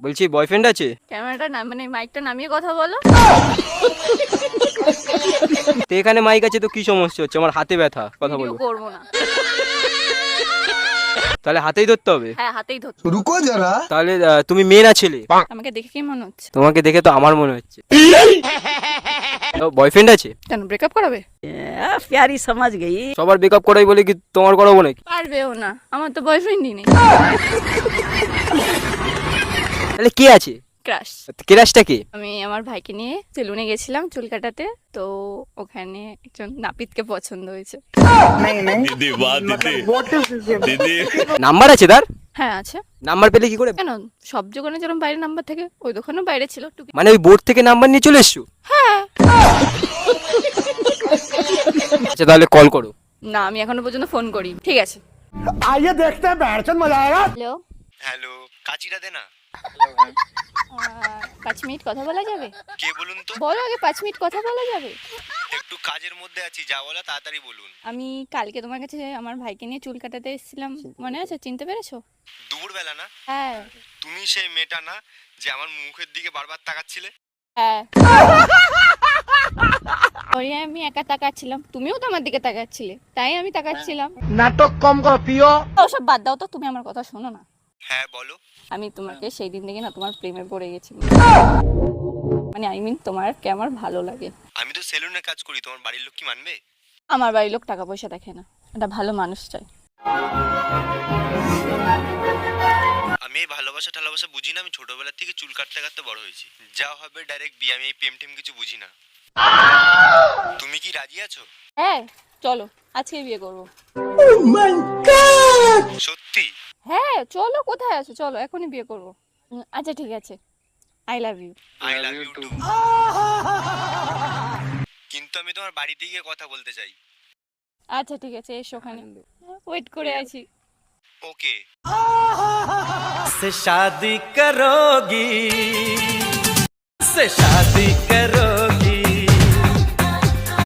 বলছি বয়ফ্রেন্ড আছে? ক্যামেরাটা না মানে মাইকটা নামিয়ে কথা বলো। তো এখানে মাইক আছে তো কি সমস্যা হচ্ছে? আমার হাতে ব্যথা, কথা ভিডিও বলবো। করবো না। তাহলে হাতেই ধরতে হবে? হ্যাঁ হাতেই ধরতে। रुको जरा। তাহলে তুমি মেয়ে না ছেলে? আমাকে দেখে কি মনে হচ্ছে? তোমাকে দেখে তো আমার মনে হচ্ছে। বয়ফ্রেন্ড আছে? কেন ব্রেকআপ করাবে? प्यारी समझ गई। সবার ব্রেকআপ করাই বলে কি তোমার করাবো নাকি? পারবেও না, আমার তো বয়ফ্রেন্ডই নেই। তাহলে কে আছে? ক্রাশ। ক্রাশটা কে? আমি আমার ভাইকে নিয়ে সেলুনে গেছিলাম চুল কাটাতে, তো ওখানে একজন নাপিতকে পছন্দ হয়েছে। दीदी वाह दीदी নাম্বার আছে তার? হ্যাঁ আছে। নাম্বার পেলে কি করে? কেন, সব দোকানে যেরকম বাইরে নাম্বার থাকে ওই দোকানেও বাইরে ছিল। মানে ওই বোর্ড থেকে নাম্বার নিয়ে চলে এসছো? হ্যাঁ। আচ্ছা তাহলে কল করো। না আমি এখনো পর্যন্ত ফোন করি। ঠিক আছে। आइए देखते हैं बैठचंद मजा आएगा। হ্যালো, হ্যালো, কাচিটা দে না। 5 মিনিট কথা বলা যাবে? কে বলুন তো? বলো আগে, 5 মিনিট কথা বলা যাবে? একটু কাজের মধ্যে আছি, যা বলা তাড়াতাড়ি বলুন। আমি কালকে তোমার কাছে আমার ভাইকে নিয়ে চুল কাটাতে এসেছিলাম, মনে আছে? চিনতে পেরেছো? দুপুরবেলা না? হ্যাঁ তুমি সেই মেয়েটা না যে আমার মুখের দিকে বারবার তাকাচ্ছিলে? হ্যাঁ। ওই আমি একা তাকাচ্ছিলাম, তুমিও তো আমার দিকে তাকাচ্ছিলে, তাই আমি তাকাচ্ছিলাম। नाटक कम करो पियो। ওসব বাদ দাও তো, তুমি আমার কথা শোনো না। হ্যাঁ বলো। আমি তোমাকে সেই দিন থেকে না তোমার প্রেমে পড়ে গেছি। মানে আই মিন তোমারকে আমার ভালো লাগে। আমি তো সেলুনে কাজ করি, তোমার বাড়ির লোক কি মানবে? আমার বাড়ির লোক টাকা পয়সা দেখে না, একটা ভালো মানুষ চাই। আমি এই ভালোবাসা ঠালোবাসা বুঝি না, আমি ছোটবেলা থেকে চুল কাটতে কাটতে বড় হয়েছি। যা হবে ডাইরেক্ট বিয়ে, আমি এই প্রেম টেম কিছু বুঝি না। তুমি কি রাজি আছো? হ্যাঁ চলো, আজকে বিয়ে করবো। সত্যি? হ্যাঁ চলো, কোথায় আছো? চলো এখনই বিয়ে করবো। আচ্ছা ঠিক আছে, I love you. I love you too. কিন্তু আমি তোমার বাড়িতে গিয়ে কথা বলতে চাই। আচ্ছা ঠিক আছে, এসো, ওখানে ওয়েট করে আছি। ওকে। से शादी करोगी, से शादी करो